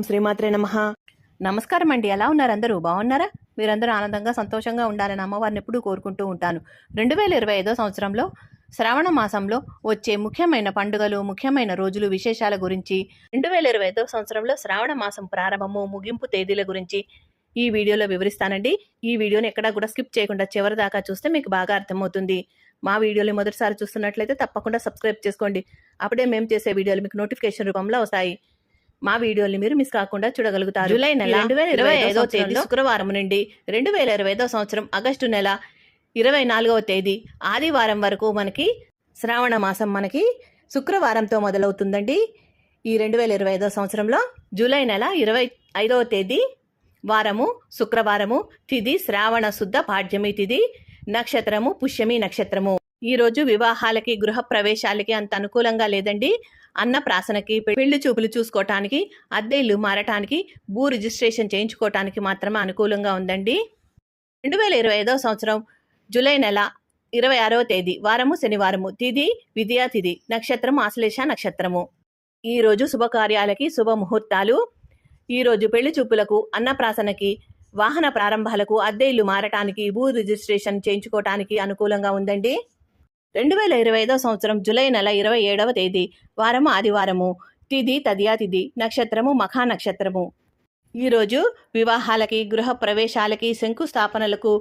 శ్రీమాత్రే నమః. నమస్కారం అండి. ఎలా ఉన్నారు అందరూ? బాగున్నారా? మీరందరూ ఆనందంగా సంతోషంగా ఉండాలని అమ్మవారిని ఎప్పుడూ కోరుకుంటూ ఉంటాను. 2025 సంవత్సరంలో శ్రావణ మాసంలో వచ్చే ముఖ్యమైన పండుగలు, ముఖ్యమైన రోజులు, విశేషాల గురించి 2025 సంవత్సరంలో శ్రావణ మాసం ప్రారంభము, ముగింపు తేదీల గురించి ఈ వీడియోలో వివరిస్తానండి. ఈ వీడియోని ఎక్కడా కూడా స్కిప్ చేయకుండా చివరి దాకా చూస్తే మీకు బాగా అర్థమవుతుంది. మా వీడియోని మొదటిసారి చూస్తున్నట్లయితే తప్పకుండా సబ్స్క్రైబ్ చేసుకోండి. అప్పుడే మేము చేసే వీడియోలు మీకు నోటిఫికేషన్ రూపంలో వస్తాయి. మా వీడియోని మీరు మిస్ కాకుండా చూడగలుగుతారు. జూలై నెల 2025 తేదీ శుక్రవారం నుండి 2025 సంవత్సరం ఆగస్టు నెల 24వ తేదీ ఆదివారం వరకు మనకి శ్రావణ మాసం మనకి శుక్రవారంతో మొదలవుతుందండి. ఈ 2025 సంవత్సరంలో జూలై నెల 25వ తేదీ వారము శుక్రవారము, తిథి శ్రావణ శుద్ధ పాడ్యమి తిథి, నక్షత్రము పుష్యమి నక్షత్రము. ఈ రోజు వివాహాలకి, గృహ ప్రవేశాలకి అంత అనుకూలంగా లేదండి. అన్నప్రాసనకి, పెళ్లి చూపులు చూసుకోవటానికి, అద్దె ఇల్లు మారటానికి, భూ రిజిస్ట్రేషన్ చేయించుకోవటానికి మాత్రమే అనుకూలంగా ఉందండి. 2025 సంవత్సరం జూలై నెల 26వ తేదీ వారము శనివారము, తిథి విద్యా తిథి, నక్షత్రము ఆశ్లేష నక్షత్రము. ఈ రోజు శుభకార్యాలకి శుభముహూర్తాలు. ఈరోజు పెళ్లి చూపులకు, అన్నప్రాసనకి, వాహన ప్రారంభాలకు, అద్దె ఇల్లు మారటానికి, భూ రిజిస్ట్రేషన్ చేయించుకోవటానికి అనుకూలంగా ఉందండి. 2025 సంవత్సరం జూలై నెల 27వ తేదీ వారము ఆదివారము, తిథి తదియా తిథి, నక్షత్రము మఖా నక్షత్రము. ఈరోజు వివాహాలకి, గృహ ప్రవేశాలకి, శంకుస్థాపనలకు,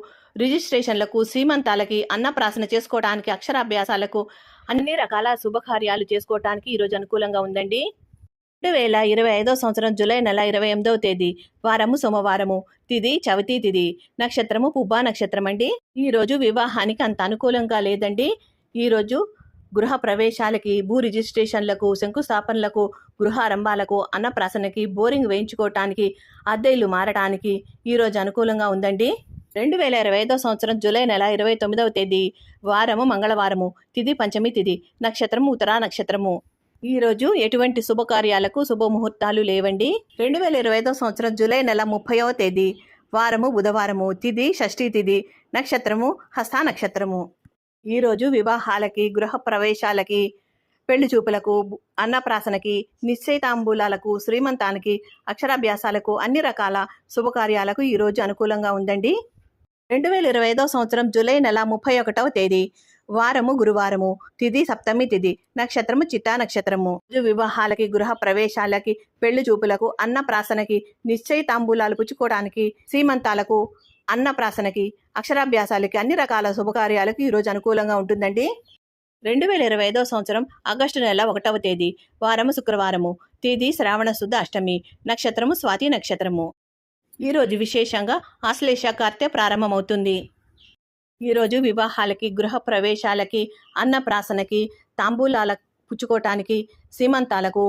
రిజిస్ట్రేషన్లకు, సీమంతాలకి, అన్నప్రాసన చేసుకోవడానికి, అక్షరాభ్యాసాలకు, అన్ని రకాల శుభకార్యాలు చేసుకోవటానికి ఈరోజు అనుకూలంగా ఉందండి. 2025 సంవత్సరం జూలై నెల 28వ తేదీ వారము సోమవారము, తిథి చవితి తిథి, నక్షత్రము పుబ్బా నక్షత్రం అండి. ఈరోజు వివాహానికి అంత అనుకూలంగా లేదండి. ఈరోజు గృహ ప్రవేశాలకి, భూ రిజిస్ట్రేషన్లకు, శంకుస్థాపనలకు, గృహారంభాలకు, అన్నప్రాసనకి, బోరింగ్ వేయించుకోవటానికి, అద్దె ఇల్లు మారటానికి ఈరోజు అనుకూలంగా ఉందండి. 2025 సంవత్సరం జూలై నెల 29వ తేదీ వారము మంగళవారము, తిథి పంచమి తిథి, నక్షత్రము ఉత్తరా నక్షత్రము. ఈరోజు ఎటువంటి శుభకార్యాలకు శుభముహూర్తాలు లేవండి. 2025 సంవత్సరం జూలై నెల 30వ తేదీ వారము బుధవారము, తిథి షష్ఠీ తిథి, నక్షత్రము హస్త నక్షత్రము. ఈరోజు వివాహాలకి, గృహ ప్రవేశాలకి, పెళ్లి చూపులకు, అన్నప్రాసనకి, నిశ్చయితాంబూలాలకు, శ్రీమంతానికి, అక్షరాభ్యాసాలకు, అన్ని రకాల శుభకార్యాలకు ఈరోజు అనుకూలంగా ఉందండి. 2025 సంవత్సరం జూలై నెల 31వ తేదీ వారము గురువారము, తిథి సప్తమి తిథి, నక్షత్రము చిత్తా నక్షత్రము. వివాహాలకి, గృహ ప్రవేశాలకి, పెళ్లి చూపులకు, అన్నప్రాసనకి, నిశ్చయితాంబూలాలు పుచ్చుకోవడానికి, సీమంతాలకు, అన్నప్రాసనకి, అక్షరాభ్యాసాలకి, అన్ని రకాల శుభకార్యాలకు ఈరోజు అనుకూలంగా ఉంటుందండి. 2025 సంవత్సరం ఆగస్టు నెల 1వ తేదీ వారము శుక్రవారము, తిథి శ్రావణ శుద్ధ అష్టమి, నక్షత్రము స్వాతి నక్షత్రము. ఈరోజు విశేషంగా ఆశ్లేష కార్తె ప్రారంభమవుతుంది. ఈరోజు వివాహాలకి, గృహ ప్రవేశాలకి, అన్నప్రాసనకి, తాంబూలాల పుచ్చుకోవటానికి, సీమంతాలకు,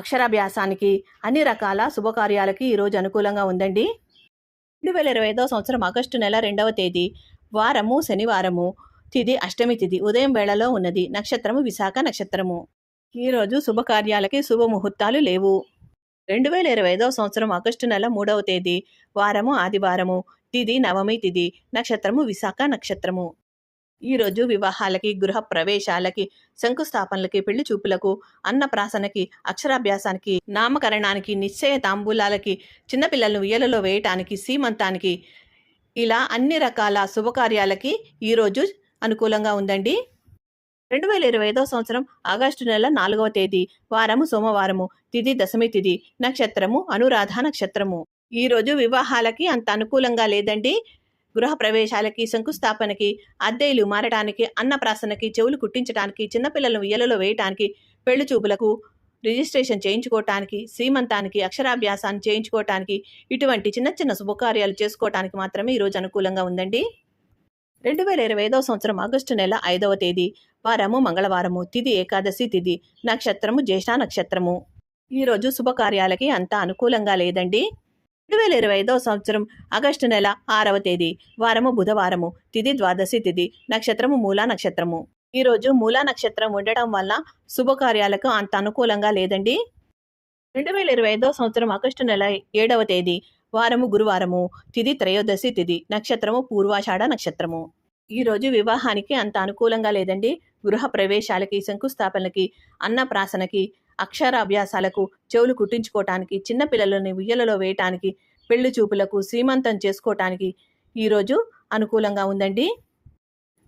అక్షరాభ్యాసానికి, అన్ని రకాల శుభకార్యాలకి ఈరోజు అనుకూలంగా ఉందండి. 2025 సంవత్సరం ఆగస్టు నెల 2వ తేదీ వారము శనివారము, తిథి అష్టమి తిథి, ఉదయం వేళలో ఉన్నది, నక్షత్రము విశాఖ నక్షత్రము. ఈరోజు శుభకార్యాలకి శుభముహూర్తాలు లేవు. 2025 సంవత్సరం ఆగస్టు నెల 3వ తేదీ వారము ఆదివారము, తిథి నవమి తిథి, నక్షత్రము విశాఖ నక్షత్రము. ఈరోజు వివాహాలకి, గృహ ప్రవేశాలకి, శంకుస్థాపనలకి, పెళ్లి చూపులకు, అన్నప్రాసనకి, అక్షరాభ్యాసానికి, నామకరణానికి, నిశ్చయ తాంబూలాలకి, చిన్నపిల్లలను ఉయ్యలలో వేయటానికి, సీమంతానికి, ఇలా అన్ని రకాల శుభకార్యాలకి ఈరోజు అనుకూలంగా ఉందండి. 2025 సంవత్సరం ఆగస్టు నెల 4వ తేదీ వారము సోమవారము, తిథి దశమి తిథి, నక్షత్రము అనురాధ నక్షత్రము. ఈరోజు వివాహాలకి అంత అనుకూలంగా లేదండి. గృహ ప్రవేశాలకి, శంకుస్థాపనకి, అద్దె ఇల్లు మారటానికి, అన్నప్రాసనకి, చెవులు కుట్టించడానికి, చిన్నపిల్లలను ఉయ్యలలో వేయటానికి, పెళ్లి చూపులకు, రిజిస్ట్రేషన్ చేయించుకోవటానికి, సీమంతానికి, అక్షరాభ్యాసాన్ని చేయించుకోవటానికి, ఇటువంటి చిన్న చిన్న శుభకార్యాలు చేసుకోవటానికి మాత్రమే ఈరోజు అనుకూలంగా ఉందండి. 2025 సంవత్సరం ఆగస్టు నెల 5వ తేదీ వారము మంగళవారము, తిథి ఏకాదశి తిథి, నక్షత్రము జ్యేష్ఠ నక్షత్రము. ఈరోజు శుభకార్యాలకి అంత అనుకూలంగా లేదండి. 2025 సంవత్సరం ఆగస్టు నెల 6వ తేదీ వారము బుధవారము, తిథి ద్వాదశి తిథి, నక్షత్రము మూలా నక్షత్రము. ఈరోజు మూలా నక్షత్రం ఉండటం వల్ల శుభకార్యాలకు అంత అనుకూలంగా లేదండి. 2025 సంవత్సరం ఆగస్టు నెల 7వ తేదీ వారము గురువారము, తిథి త్రయోదశి తిథి, నక్షత్రము పూర్వాషాఢ నక్షత్రము. ఈరోజు వివాహానికి అంత అనుకూలంగా లేదండి. గృహ ప్రవేశాలకి, శంకుస్థాపనలకి, అన్నప్రాసనకి, అక్షరాభ్యాసాలకు, చెవులు కుట్టించుకోవటానికి, చిన్న పిల్లలని ఉయ్యలలో వేయటానికి, పెళ్లి చూపులకు, శ్రీమంతం చేసుకోవటానికి ఈరోజు అనుకూలంగా ఉందండి.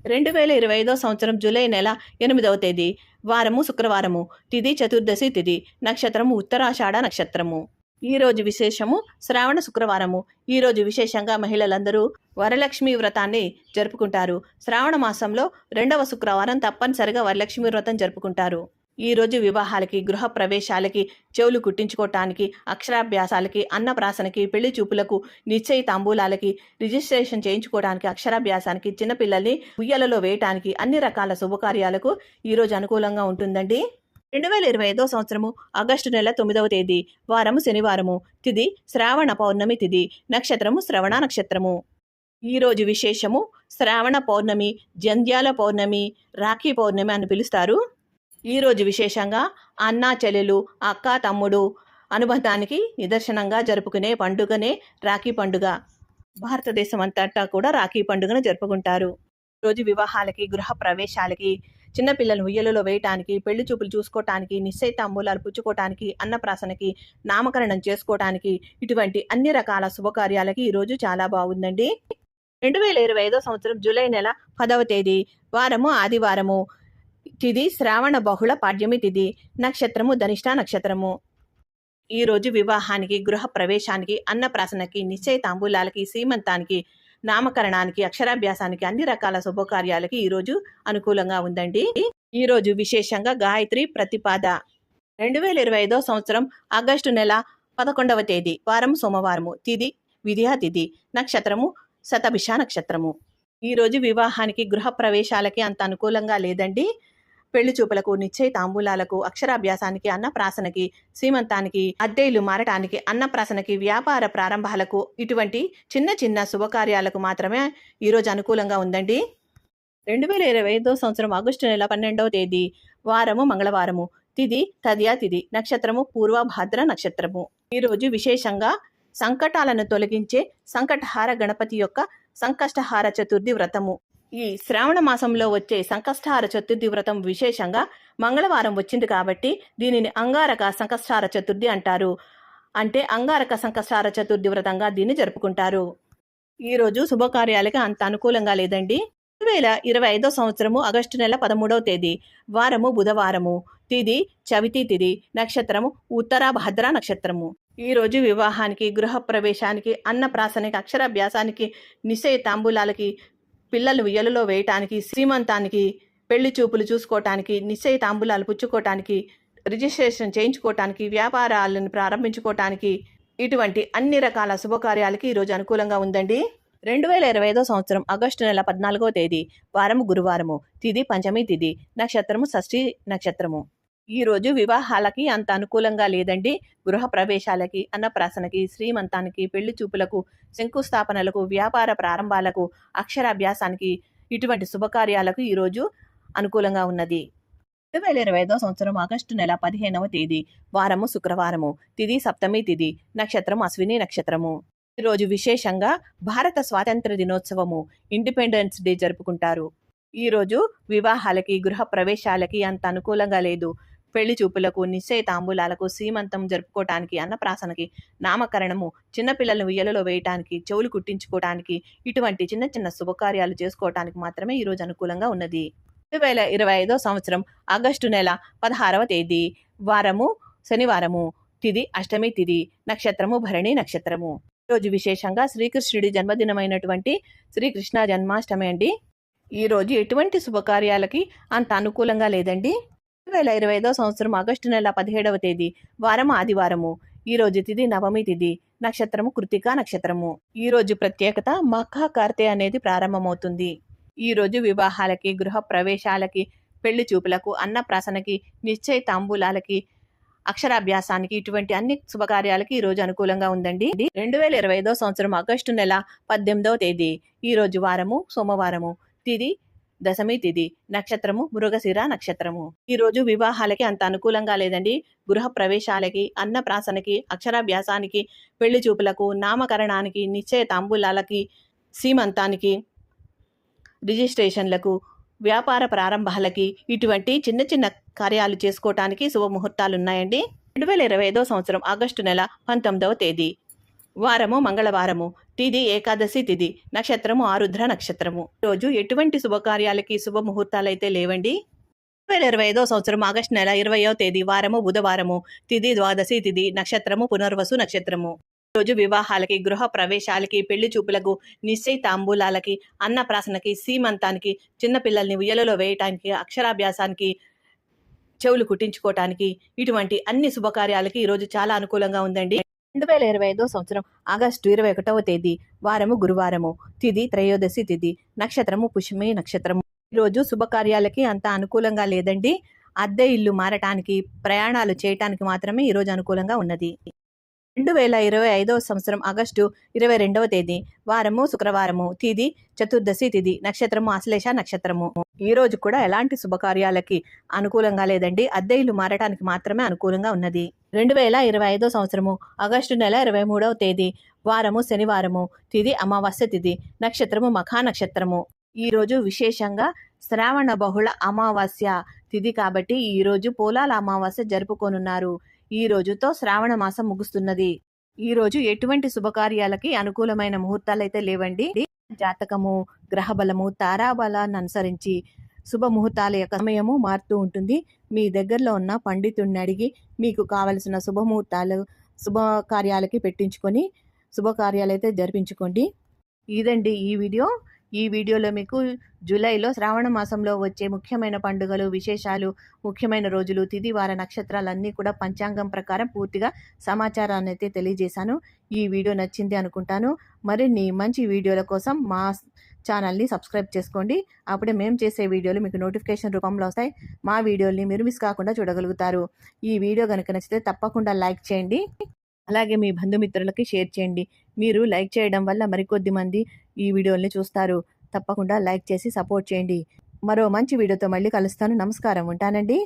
2025 సంవత్సరం జూలై నెల 8వ తేదీ వారము శుక్రవారము, తిథి చతుర్దశి తిథి, నక్షత్రము ఉత్తరాషాఢ నక్షత్రము. ఈ రోజు విశేషము శ్రావణ శుక్రవారము. ఈ రోజు విశేషంగా మహిళలందరూ వరలక్ష్మి వ్రతాన్ని జరుపుకుంటారు. శ్రావణ మాసంలో 2వ శుక్రవారం తప్పనిసరిగా వరలక్ష్మి వ్రతం జరుపుకుంటారు. ఈ రోజు వివాహాలకి, గృహ ప్రవేశాలకి, చెవులు కుట్టించుకోవటానికి, అక్షరాభ్యాసాలకి, అన్నప్రాసనకి, పెళ్లి చూపులకు, నిశ్చయ తాంబూలాలకి, రిజిస్ట్రేషన్ చేయించుకోవడానికి, అక్షరాభ్యాసానికి, చిన్నపిల్లల్ని ఉయ్యలలో వేయటానికి, అన్ని రకాల శుభకార్యాలకు ఈరోజు అనుకూలంగా ఉంటుందండి. 2025 సంవత్సరము ఆగస్టు నెల 9వ తేదీ వారము శనివారము, తిథి శ్రావణ పౌర్ణమి తిథి, నక్షత్రము శ్రవణ నక్షత్రము. ఈరోజు విశేషము శ్రావణ పౌర్ణమి, జంధ్యాల పౌర్ణమి, రాఖీ పౌర్ణమి అని పిలుస్తారు. ఈరోజు విశేషంగా అన్న చెల్లెలు, అక్క తమ్ముడు అనుబంధానికి నిదర్శనంగా జరుపుకునే పండుగనే రాఖీ పండుగ. భారతదేశం అంతటా కూడా రాఖీ పండుగను జరుపుకుంటారు. రోజు వివాహాలకి, గృహ ప్రవేశాలకి, చిన్నపిల్లలు ఉయ్యలలో వేయటానికి, పెళ్లి చూపులు చూసుకోవటానికి, నిశ్చయ తాంబూలాలు పుచ్చుకోవటానికి, అన్నప్రాసనకి, నామకరణం చేసుకోవటానికి, ఇటువంటి అన్ని రకాల శుభకార్యాలకి ఈరోజు చాలా బాగుందండి. 2025 సంవత్సరం జూలై నెల 10వ తేదీ వారము ఆదివారము, తిథి శ్రావణ బహుళ పాడ్యమి తిథి, నక్షత్రము ధనిష్ట నక్షత్రము. ఈరోజు వివాహానికి, గృహ ప్రవేశానికి, అన్నప్రాసనకి, నిశ్చయ తాంబూలాలకి, సీమంతానికి, నామకరణానికి, అక్షరాభ్యాసానికి, అన్ని రకాల శుభకార్యాలకి ఈరోజు అనుకూలంగా ఉందండి. ఈరోజు విశేషంగా గాయత్రి ప్రతిపాద. 2025 సంవత్సరం ఆగస్టు నెల 11వ తేదీ వారం సోమవారము, తిథి విద్యా తిథి, నక్షత్రము శతభిష నక్షత్రము. ఈరోజు వివాహానికి, గృహ ప్రవేశాలకి అంత అనుకూలంగా లేదండి. పెళ్లి చూపులకు, నిశ్చయ తాంబూలాలకు, అక్షరాభ్యాసానికి, అన్నప్రాసనకి, సీమంతానికి, అద్దెలు మారటానికి, అన్నప్రాసనకి, వ్యాపార ప్రారంభాలకు, ఇటువంటి చిన్న చిన్న శుభకార్యాలకు మాత్రమే ఈరోజు అనుకూలంగా ఉందండి. 2025 సంవత్సరం ఆగస్టు నెల 12వ తేదీ వారము మంగళవారము, తిథి తదియా తిథి, నక్షత్రము పూర్వభాద్ర నక్షత్రము. ఈరోజు విశేషంగా సంకటాలను తొలగించే సంకటహార గణపతి యొక్క సంకష్టహార చతుర్థి వ్రతము. ఈ శ్రావణ మాసంలో వచ్చే సంకష్టహార చతుర్థి వ్రతం విశేషంగా మంగళవారం వచ్చింది కాబట్టి దీనిని అంగారక సంకష్టహార చతుర్థి అంటారు. అంటే అంగారక సంకష్టహార చతుర్థి వ్రతంగా దీన్ని జరుపుకుంటారు. ఈరోజు శుభకార్యాలకి అంత అనుకూలంగా లేదండి. 2025 సంవత్సరము ఆగస్టు నెల 13వ తేదీ వారము బుధవారము, తిథి చవితి తిథి, నక్షత్రము ఉత్తరాభద్ర నక్షత్రము. ఈరోజు వివాహానికి, గృహ ప్రవేశానికి, అన్నప్రాసనకి, అక్షరాభ్యాసానికి, నిశ్చయ తాంబూలాలకి, పిల్లలు ఉయ్యలలో వేయటానికి, శ్రీమంతానికి, పెళ్లి చూపులు చూసుకోవటానికి, నిశ్చయ తాంబూలాలు పుచ్చుకోవటానికి, రిజిస్ట్రేషన్ చేయించుకోవటానికి, వ్యాపారాలను ప్రారంభించుకోవటానికి, ఇటువంటి అన్ని రకాల శుభకార్యాలకి ఈరోజు అనుకూలంగా ఉందండి. 2025 సంవత్సరం ఆగస్టు నెల 14వ తేదీ వారము గురువారము, తిథి పంచమి తిథి, నక్షత్రము షష్ఠి నక్షత్రము. ఈరోజు వివాహాలకి అంత అనుకూలంగా లేదండి. గృహ ప్రవేశాలకి, అన్నప్రాసనకి, శ్రీమంతానికి, పెళ్లి చూపులకు, శంకుస్థాపనలకు, వ్యాపార ప్రారంభాలకు, అక్షరాభ్యాసానికి, ఇటువంటి శుభకార్యాలకు ఈరోజు అనుకూలంగా ఉన్నది. 2025 సంవత్సరం ఆగస్టు నెల 15వ తేదీ వారము శుక్రవారము, తిథి సప్తమి తిథి, నక్షత్రం అశ్విని నక్షత్రము. ఈరోజు విశేషంగా భారత స్వాతంత్ర దినోత్సవము, ఇండిపెండెన్స్ డే జరుపుకుంటారు. ఈరోజు వివాహాలకి, గృహ ప్రవేశాలకి అంత అనుకూలంగా లేదు. పెళ్లి చూపులకు, నిశ్చయ తాంబూలాలకు, సీమంతం జరుపుకోవటానికి, అన్నప్రాసనకి, నామకరణము, చిన్నపిల్లలను ఉయ్యలలో వేయటానికి, చెవులు కుట్టించుకోవటానికి, ఇటువంటి చిన్న చిన్న శుభకార్యాలు చేసుకోవటానికి మాత్రమే ఈరోజు అనుకూలంగా ఉన్నది. 2025 సంవత్సరం ఆగస్టు నెల 16వ తేదీ వారము శనివారము, తిథి అష్టమి తిథి, నక్షత్రము భరణి నక్షత్రము. ఈరోజు విశేషంగా శ్రీకృష్ణుడి జన్మదినమైనటువంటి శ్రీకృష్ణ జన్మాష్టమి అండి. ఈరోజు ఎటువంటి శుభకార్యాలకి అంత అనుకూలంగా లేదండి. 2025 సంవత్సరం ఆగస్టు నెల 17వ తేదీ వారం ఆదివారము, ఈరోజు తిథి నవమి తిథి, నక్షత్రము కృతికా నక్షత్రము. ఈరోజు ప్రత్యేకత మఖా కార్తె అనేది ప్రారంభమవుతుంది. ఈరోజు వివాహాలకి, గృహ ప్రవేశాలకి, పెళ్లి చూపులకు, అన్నప్రాసనకి, నిశ్చయ తాంబూలాలకి, అక్షరాభ్యాసానికి, ఇటువంటి అన్ని శుభకార్యాలకి ఈరోజు అనుకూలంగా ఉందండి. 2025 సంవత్సరం ఆగస్టు నెల 18వ తేదీ ఈరోజు వారము సోమవారము, తిథి దశమి తిథి, నక్షత్రము మృగశిర నక్షత్రము. ఈరోజు వివాహాలకి అంత అనుకూలంగా లేదండి. గృహ ప్రవేశాలకి, అన్నప్రాసనకి, అక్షరాభ్యాసానికి, పెళ్లి చూపులకు, నామకరణానికి, నిశ్చయ తాంబూలాలకి, సీమంతానికి, రిజిస్ట్రేషన్లకు, వ్యాపార ప్రారంభాలకి ఇటువంటి చిన్న చిన్న కార్యాలు చేసుకోవటానికి శుభముహూర్తాలు ఉన్నాయండి. 2025 సంవత్సరం ఆగస్టు నెల 19వ తేదీ వారము మంగళవారము, తిథి ఏకాదశి తిథి, నక్షత్రము ఆరుద్ర నక్షత్రము. రోజు ఎటువంటి శుభకార్యాలకి శుభముహూర్తాలైతే లేవండి. 2025 సంవత్సరం ఆగస్టు నెల 20వ తేదీ వారము బుధవారము, తిథి ద్వాదశి తిథి, నక్షత్రము పునర్వసు నక్షత్రము. రోజు వివాహాలకి, గృహ ప్రవేశాలకి, పెళ్లి చూపులకు, నిశ్చయ తాంబూలాలకి, అన్నప్రాసనకి, సీమంతానికి, చిన్నపిల్లల్ని ఉయ్యలలో వేయటానికి, అక్షరాభ్యాసానికి, చెవులు కుట్టించుకోవటానికి, ఇటువంటి అన్ని శుభకార్యాలకి ఈరోజు చాలా అనుకూలంగా ఉందండి. 2025 సంవత్సరం ఆగస్టు 21వ తేదీ వారము గురువారము, తిథి త్రయోదశి తిథి, నక్షత్రము పుష్యమి నక్షత్రము. ఈరోజు శుభకార్యాలకి అంత అనుకూలంగా లేదండి. అద్దె ఇల్లు మారటానికి, ప్రయాణాలు చేయటానికి మాత్రమే ఈరోజు అనుకూలంగా ఉన్నది. 2025 సంవత్సరం ఆగస్టు 22వ తేదీ వారము శుక్రవారము, తిథి చతుర్దశి తిథి, నక్షత్రము ఆశ్లేష నక్షత్రము. ఈ రోజు కూడా ఎలాంటి శుభకార్యాలకి అనుకూలంగా లేదండి. అద్దె ఇల్లు మారటానికి మాత్రమే అనుకూలంగా ఉన్నది. 2025 సంవత్సరము ఆగస్టు నెల 23వ తేదీ వారము శనివారము, తిథి అమావాస్య తిథి, నక్షత్రము మఖా నక్షత్రము. ఈ రోజు విశేషంగా శ్రావణ బహుళ అమావాస్య తిథి కాబట్టి ఈ రోజు పోలాల అమావాస్య జరుపుకోనున్నారు. ఈ రోజుతో శ్రావణ మాసం ముగుస్తున్నది. ఈ రోజు ఎటువంటి శుభకార్యాలకి అనుకూలమైన ముహూర్తాలైతే లేవండి. జాతకము, గ్రహబలము, తారాబలాన్ని అనుసరించి శుభముహూర్తాల యొక్క సమయము మారుతూ ఉంటుంది. మీ దగ్గరలో ఉన్న పండితుడిని అడిగి మీకు కావలసిన శుభముహూర్తాలు శుభకార్యాలకి పెట్టించుకొని శుభకార్యాలైతే జరిపించుకోండి. ఇదండి ఈ వీడియోలో మీకు జూలైలో శ్రావణ మాసంలో వచ్చే ముఖ్యమైన పండుగలు, విశేషాలు, ముఖ్యమైన రోజులు, తిథి వార నక్షత్రాలన్నీ కూడా పంచాంగం ప్రకారం పూర్తిగా సమాచారాన్ని అయితే తెలియజేశాను. ఈ వీడియో నచ్చింది అనుకుంటాను. మరిన్ని మంచి వీడియోల కోసం మా ఛానల్ని సబ్స్క్రైబ్ చేసుకోండి. అప్పుడే మేము చేసే వీడియోలు మీకు నోటిఫికేషన్ రూపంలో వస్తాయి. మా వీడియోల్ని మీరు మిస్ కాకుండా చూడగలుగుతారు. ఈ వీడియో కనుక నచ్చితే తప్పకుండా లైక్ చేయండి. అలాగే మీ బంధుమిత్రులకి షేర్ చేయండి. మీరు లైక్ చేయడం వల్ల మరికొద్ది మంది ఈ వీడియోల్ని చూస్తారు. తప్పకుండా లైక్ చేసి సపోర్ట్ చేయండి. మరో మంచి వీడియోతో మళ్ళీ కలుస్తాను. నమస్కారం. ఉంటానండి.